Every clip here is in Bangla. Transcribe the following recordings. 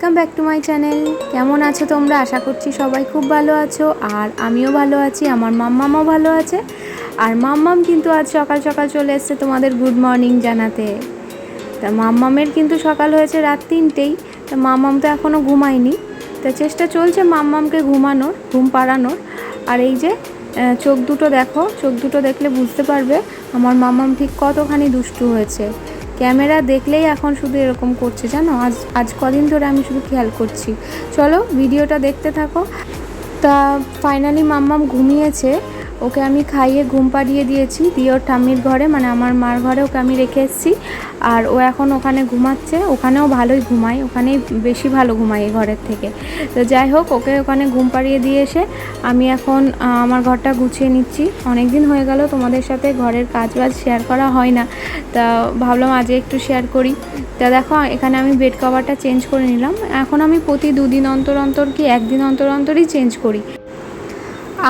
Welcome back to my channel. কেমন আছো তোমরা? আশা করছি সবাই খুব ভালো আছো, আর আমিও ভালো আছি, আমার মাম্মামও ভালো আছে। আর মাম্মাম কিন্তু আজ সকাল সকাল চলে এসছে তোমাদের গুড মর্নিং জানাতে। তা মাম্মামের কিন্তু সকাল হয়েছে রাত 3টেই। তা মাম্মাম তো এখনও ঘুমায়নি, তা চেষ্টা চলছে মাম্মামকে ঘুমানোর, ঘুম পাড়ানোর। আর এই যে চোখ দুটো দেখো, চোখ দুটো দেখলে বুঝতে পারবে আমার মাম্মাম ঠিক কতখানি দুষ্টু হয়েছে। ক্যামেরা দেখলেই এখন শুধু এরকম করছে, জানো। আজ কদিন ধরে আমি শুধু খেয়াল করছি। চলো ভিডিওটা দেখতে থাকো। তা ফাইনালি মাম্মাম ঘুমিয়েছে, ওকে আমি খাইয়ে ঘুম পাড়িয়ে দিয়েছি, দিয়ে ওর ঠাম্মির ঘরে মানে আমার মার ঘরে ওকে আমি রেখে এসেছি। আর ও এখন ওখানে ঘুমাচ্ছে, ওখানেও ভালোই ঘুমায়, ওখানেই বেশি ভালো ঘুমায় এই ঘরের থেকে। তো যাই হোক, ওকে ওখানে ঘুম পাড়িয়ে দিয়ে এসে আমি এখন আমার ঘরটা গুছিয়ে নিচ্ছি। অনেক দিন হয়ে গেল তোমাদের সাথে ঘরের কাজ বাজ শেয়ার করা হয় না, তা ভাবলাম আজকে একটু শেয়ার করি। তা দেখো এখানে আমি বেড কভারটা চেঞ্জ করে নিলাম। এখন আমি প্রতি 2 দিন অন্তর অন্তর কি 1 দিন অন্তর অন্তরই চেঞ্জ করি।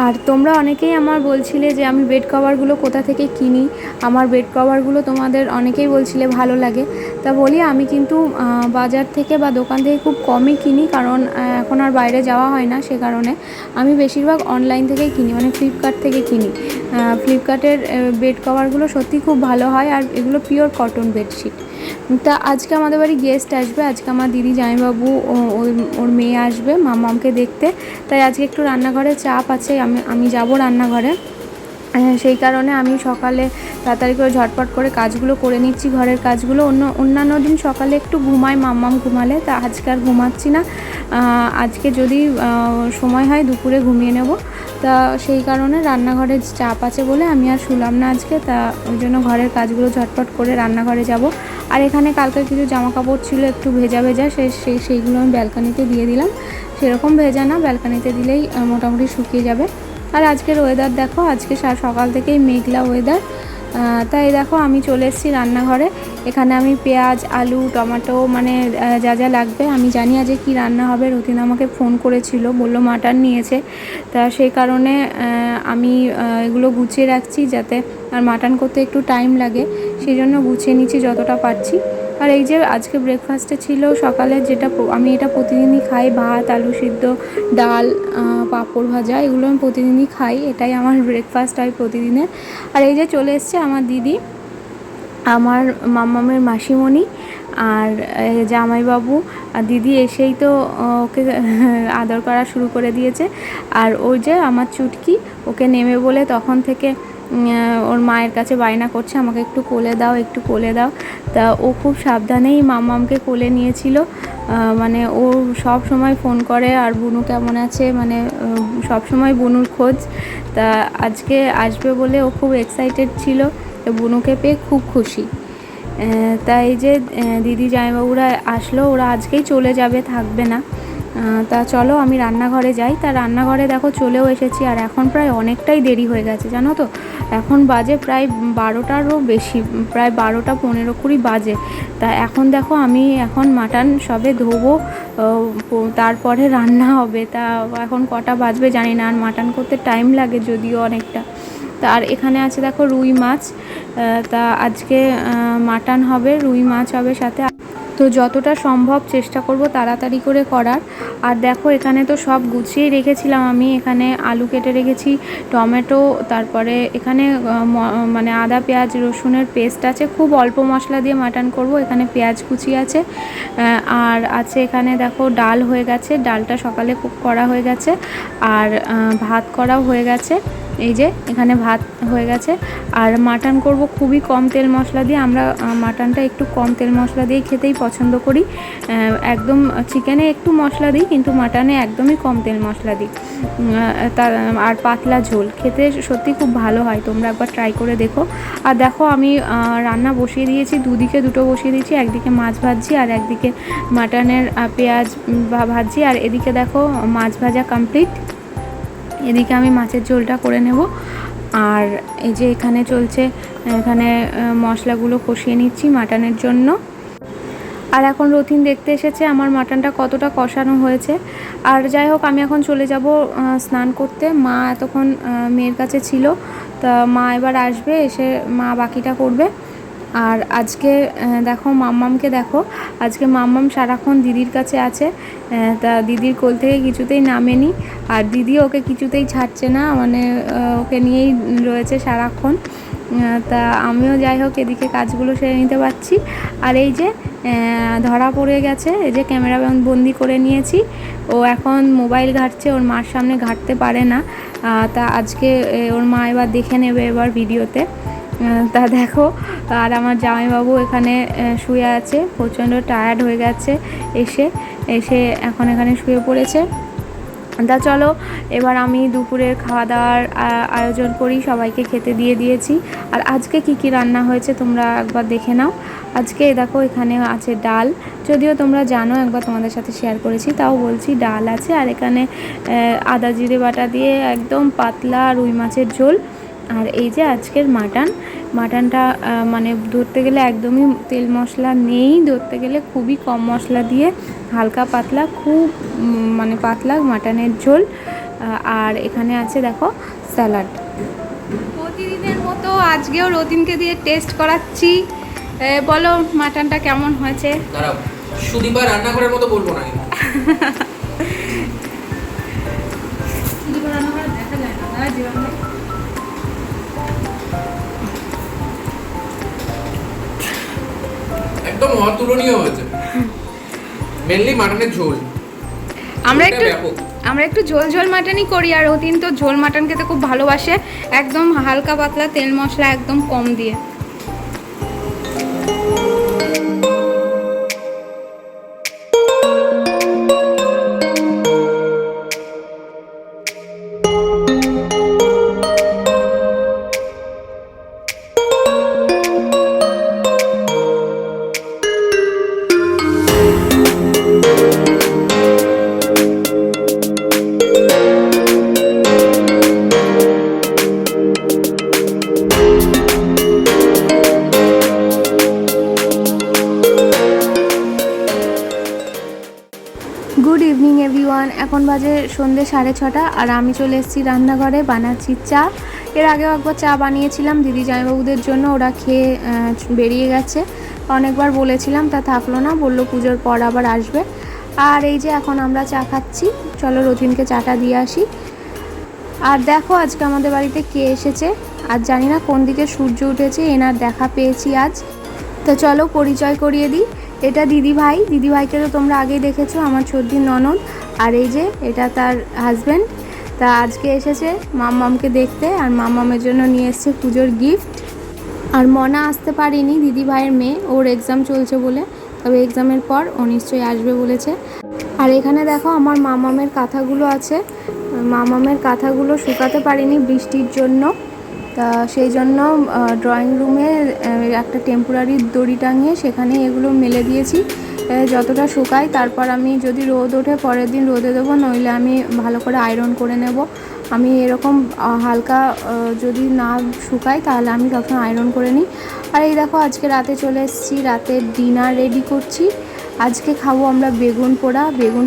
আর তোমরা অনেকেই আমার বলছিলে যে আমি বেড কভারগুলো কোথা থেকে কিনি, আমার বেড কভারগুলো তোমাদের অনেকেই বলছিলে ভালো লাগে। তা বলি আমি কিন্তু বাজার থেকে বা দোকান থেকে খুব কমই কিনি, কারণ এখন আর বাইরে যাওয়া হয় না, সে কারণে আমি বেশিরভাগ অনলাইন থেকেই কিনি, মানে ফ্লিপকার্ট থেকে কিনি। ফ্লিপকার্টের বেড কভারগুলো সত্যি খুব ভালো হয়, আর এগুলো পিওর কটন বেডশিট। তা আজকে আমাদের বাড়ি গেস্ট আসবে, আজকে আমার দিদি জামাইবাবু ওর মেয়ে আসবে মাম্মামকে দেখতে। তাই আজকে একটু রান্নাঘরে চাপ আছে, আমি যাব রান্নাঘরে। সেই কারণে আমি সকালে তাড়াতাড়ি করে ঝটপট করে কাজগুলো করে নিচ্ছি, ঘরের কাজগুলো। অন্যান্য দিন সকালে একটু ঘুমাই মাম্মাম ঘুমালে, তা আজকে আর ঘুমাচ্ছি না। আজকে যদি সময় হয় দুপুরে ঘুমিয়ে নেব। তা সেই কারণে রান্নাঘরে চাপ আছে বলে আমি আর শুলাম না আজকে। তা ওই জন্য ঘরের কাজগুলো ঝটপট করে রান্নাঘরে যাব। আর এখানে কালকে কিছু জামা কাপড় ছিল একটু ভেজা ভেজা, সেইগুলো আমি ব্যালকানিতে দিয়ে দিলাম। সেরকম ভেজা না, ব্যালকানিতে দিলেই মোটামুটি শুকিয়ে যাবে। আর আজকের ওয়েদার দেখো, আজকে সকাল থেকেই মেঘলা ওয়েদার। তাই দেখো আমি চলে এসেছি রান্নাঘরে। এখানে আমি পেঁয়াজ, আলু, টমেটো মানে যা যা লাগবে, আমি জানি আজকে কী রান্না হবে। রতিন আমাকে ফোন করেছিল, বলল মাটন নিয়েছে। তা সেই কারণে আমি এগুলো গুছিয়ে রাখছি, যাতে আর মাটন করতে একটু টাইম লাগে, সেই জন্য গুছিয়ে নিচ্ছি যতটা পারছি। আর এই যে আজকে ব্রেকফাস্টে ছিল সকালে, যেটা আমি এটা প্রতিদিনই খাই, ভাত, আলু সিদ্ধ, ডাল, পাঁপড় ভাজা, এগুলো আমি প্রতিদিনই খাই, এটাই আমার ব্রেকফাস্ট হয় প্রতিদিনের। আর এই যে চলে এসছে আমার দিদি, আমার মাম্মামের মাসিমণি আর জামাইবাবু। আর দিদি এসেই তো ওকে আদর করা শুরু করে দিয়েছে। আর ওই যে আমার চুটকি, ওকে নেমে বলে তখন থেকে ওর মায়ের কাছে বায়না করছে আমাকে একটু কোলে দাও, একটু কোলে দাও। তা ও খুব সাবধানেই মাম্মামকে কোলে নিয়েছিল। মানে ও সব সময় ফোন করে আর বুনু কেমন আছে, মানে সব সময় বুনুর খোঁজ। তা আজকে আসবে বলে ও খুব এক্সাইটেড ছিল, তো বুনুকে পেয়ে খুব খুশি। তাই যে দিদি জামাইবাবুরা আসলো, ওরা আজকেই চলে যাবে, থাকবে না। তা চলো আমি রান্নাঘরে যাই। তা রান্নাঘরে দেখো চলেও এসেছি, আর এখন প্রায় অনেকটাই দেরি হয়ে গেছে জানো তো। এখন বাজে প্রায় 12টারও বেশি, প্রায় 12টা 15-20 বাজে। তা এখন দেখো আমি এখন মাটন সবে ধোবো, তারপরে রান্না হবে। তা এখন কটা বাজবে জানি না, আর মাটন করতে টাইম লাগে যদিও অনেকটা। তা আর এখানে আছে দেখো রুই মাছ। তা আজকে মাটন হবে, রুই মাছ হবে সাথে। তো যতটা সম্ভব চেষ্টা করব তাড়াতাড়ি করে করার। আর দেখো এখানে তো সব গুছিয়েই রেখেছিলাম আমি। এখানে আলু কেটে রেখেছি, টমেটো, তারপরে এখানে মানে আদা পেঁয়াজ রসুনের পেস্ট আছে, খুব অল্প মশলা দিয়ে মাটন করব। এখানে পেঁয়াজ কুচি আছে, আর আছে এখানে দেখো ডাল হয়ে গেছে, ডালটা সকালে কুক করা হয়ে গেছে। আর ভাত করাও হয়ে গেছে, এই যে এখানে ভাত হয়ে গেছে। আর মাটন করব খুবই কম তেল মশলা দিয়ে, আমরা মাটনটা একটু কম তেল মশলা দিয়ে খেতেই পছন্দ করি। একদম চিকেনে একটু মশলা দিই, কিন্তু মাটনে একদমই কম তেল মশলা দিই। আর পাতলা ঝোল খেতে সত্যি খুব ভালো হয়, তোমরা একবার ট্রাই করে দেখো। আর দেখো আমি রান্না বসিয়ে দিয়েছি, দুদিকে দুটো বসিয়ে দিয়েছি, একদিকে মাছ ভাজছি আর একদিকে মাটনের পেঁয়াজ ভাজছি। আর এদিকে দেখো মাছ ভাজা কমপ্লিট, এদিকে আমি মাছের ঝোলটা করে নেব। আর এই যে এখানে চলছে, এখানে মশলাগুলো কষিয়ে নিচ্ছি মাটনের জন্য। আর এখন রতিন দেখতে এসেছে আমার মাটনটা কতটা কষানো হয়েছে। আর যাই হোক আমি এখন চলে যাব স্নান করতে। মা এতক্ষণ মেয়ের কাছে ছিল, তা মা এবার আসবে, এসে মা বাকিটা করবে। আর আজকে দেখো মাম্মামকে দেখো, আজকে মাম্মাম সারাক্ষণ দিদির কাছে আছে, তা দিদির কোল থেকে কিছুতেই নামেনি, আর দিদি ওকে কিছুতেই ছাড়ছে না, মানে ওকে নিয়েই রয়েছে সারাক্ষণ। তা আমিও যাই হোক এদিকে কাজগুলো সেরে নিতে পারছি। আর এই যে ধরা পড়ে গেছে, এই যে ক্যামেরা বন্দি করে নিয়েছি, ও এখন মোবাইল ঘাঁটছে, ওর মার সামনে ঘাঁটতে পারে না। তা আজকে ওর মা এবার দেখে নেবে এবার ভিডিওতে। তা দেখো, আর আমার জামাইবাবু এখানে শুয়ে আছে, প্রচণ্ড টায়ার্ড হয়ে গেছে, এসে এখন এখানে শুয়ে পড়েছে। তা চলো এবার আমি দুপুরের খাওয়া দাওয়ার আয়োজন করি, সবাইকে খেতে দিয়ে দিয়েছি। আর আজকে কি রান্না হয়েছে তোমরা একবার দেখে নাও। আজকে দেখো এখানে আছে ডাল, যদিও তোমরা জানো, একবার তোমাদের সাথে শেয়ার করেছি, তাও বলছি, ডাল আছে, আর এখানে আদা জিরে বাটা দিয়ে একদম পাতলা রুই মাছের ঝোল। আর এই যে আজকের মাটনটা মানে ধরতে গেলে একদমই তেল মশলা নেই, ধরতে গেলে খুবই কম মশলা দিয়ে হালকা পাতলা, খুব মানে পাতলা মাটনের ঝোল। আর এখানে আছে দেখো স্যালাড। প্রতিদিনের মতো আজকেও রতিনকে দিয়ে টেস্ট করাচ্ছি। বলো মাটনটা কেমন হয়েছে? দাঁড়াও, সুদীপা রান্না করার মতো বলবো না কিন্তু। সুদীপা রান্না করা দেখা যায় না, জীবনে একদম অতুলনীয় হয়েছে। মেনলি মাটনের ঝোল, আমরা একটু ঝোল মাটনই করি, আর রতিন তো ঝোল মাটন খেতে খুব ভালোবাসে, একদম হালকা পাতলা তেল মশলা একদম কম দিয়ে। গুড ইভিনিং এভরিওয়ান, এখন বাজে সন্ধ্যে 6:30, আর আমি চলে এসেছি রান্নাঘরে, বানাচ্ছি চা। এর আগেও একবার চা বানিয়েছিলাম দিদি জামাইবাবুদের জন্য, ওরা খেয়ে বেরিয়ে গেছে। অনেকবার বলেছিলাম, তা থাকলো না, বললো পুজোর পর আবার আসবে। আর এই যে এখন আমরা চা খাচ্ছি, চলো রতিনকে চাটা দিয়ে আসি। আর দেখো আজকে আমাদের বাড়িতে কে এসেছে, আজ জানি না কোন দিকে সূর্য উঠেছে, এনার দেখা পেয়েছি আজ। তো চলো পরিচয় করিয়ে দিই, এটা দিদিভাইকে তো তোমরা আগেই দেখেছো, আমার ছোটদিন ননদ। আর এই যে এটা তার হাজব্যান্ড। তা আজকে এসেছে মাম্মামকে দেখতে, আর মাম্মামের জন্য নিয়ে এসছে পুজোর গিফট। আর মনা আসতে পারেনি, দিদিভাইয়ের মেয়ে, ওর এক্সাম চলছে বলে, তবে এক্সামের পর ও নিশ্চয়ই আসবে বলেছে। আর এখানে দেখো আমার মাম্মামের কাঁথাগুলো আছে, মাম্মামের কাঁথাগুলো শুকাতে পারিনি বৃষ্টির জন্য, তা সেই জন্য ড্রয়িং রুমে একটা টেম্পোরারি দড়ি টাঙিয়ে সেখানে এগুলো মেলে দিয়েছি, যতটা শুকায়, তারপর আমি যদি রোদ ওঠে পরের দিন রোদে দেবো, নইলে আমি ভালো করে আয়রন করে নেব। আমি এরকম হালকা যদি না শুকায় তাহলে আমি সবসময় আয়রন করে নিই। আর এই দেখো আজকে রাতে চলে এসেছি, রাতের ডিনার রেডি করছি। আজকে খাবো আমরা বেগুন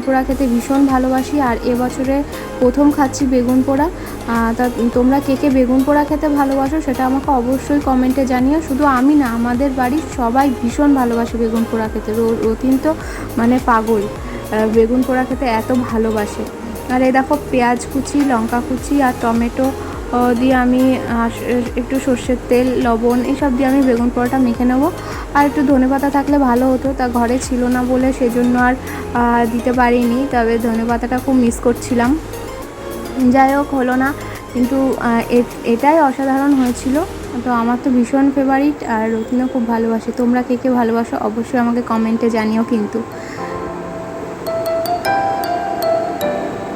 পোড়া খেতে ভীষণ ভালোবাসি, আর এবছরে প্রথম খাচ্ছি বেগুন পোড়া। তা তোমরা কে বেগুন পোড়া খেতে ভালোবাসো সেটা আমাকে অবশ্যই কমেন্টে জানিও। শুধু আমি না, আমাদের বাড়ির সবাই ভীষণ ভালোবাসে বেগুন পোড়া খেতে, রতিন তো মানে পাগল, বেগুন পোড়া খেতে এত ভালোবাসে। আর এই দেখো পেঁয়াজ কুচি, লঙ্কা কুচি আর টমেটো দিয়ে আমি একটু সর্ষের তেল, লবণ এইসব দিয়ে আমি বেগুন পোড়াটা মেখে নেব। আর একটু ধনেপাতা থাকলে ভালো হতো, তা ঘরে ছিল না বলে সেজন্য আর দিতে পারিনি, তবে ধনেপাতাটা খুব মিস করছিলাম। যাই হোক হলো না, কিন্তু এটাই অসাধারণ হয়েছিল। তো আমার তো ভীষণ ফেভারিট, আর রতিনও খুব ভালোবাসে। তোমরা কে ভালোবাসো অবশ্যই আমাকে কমেন্টে জানিও কিন্তু।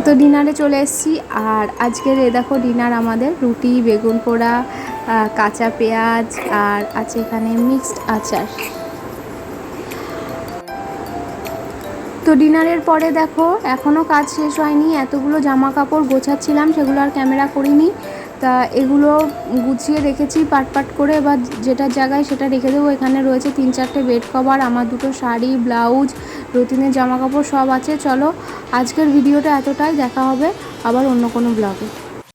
তো ডিনারে চলে এসেছি, আর আজকের দেখো ডিনার আমাদের রুটি, বেগুন পোড়া, কাঁচা পেঁয়াজ, আর আছে এখানে মিক্সড আচার। তো ডিনারের পরে দেখো এখনও কাজ শেষ হয়নি, এতগুলো জামা কাপড় গোছাচ্ছিলাম, সেগুলো আর ক্যামেরা করিনি। তা এগুলো গুছিয়ে রেখেছি পাট করে, এবার যেটার জায়গায় সেটা রেখে দেবো। এখানে রয়েছে 3-4টে বেড কভার, আমার 2টো শাড়ি, ব্লাউজ, রতিনের জামা কাপড় সব আছে। চলো আজকের ভিডিওটা এতটাই, দেখা হবে আবার অন্য কোনো ব্লগে।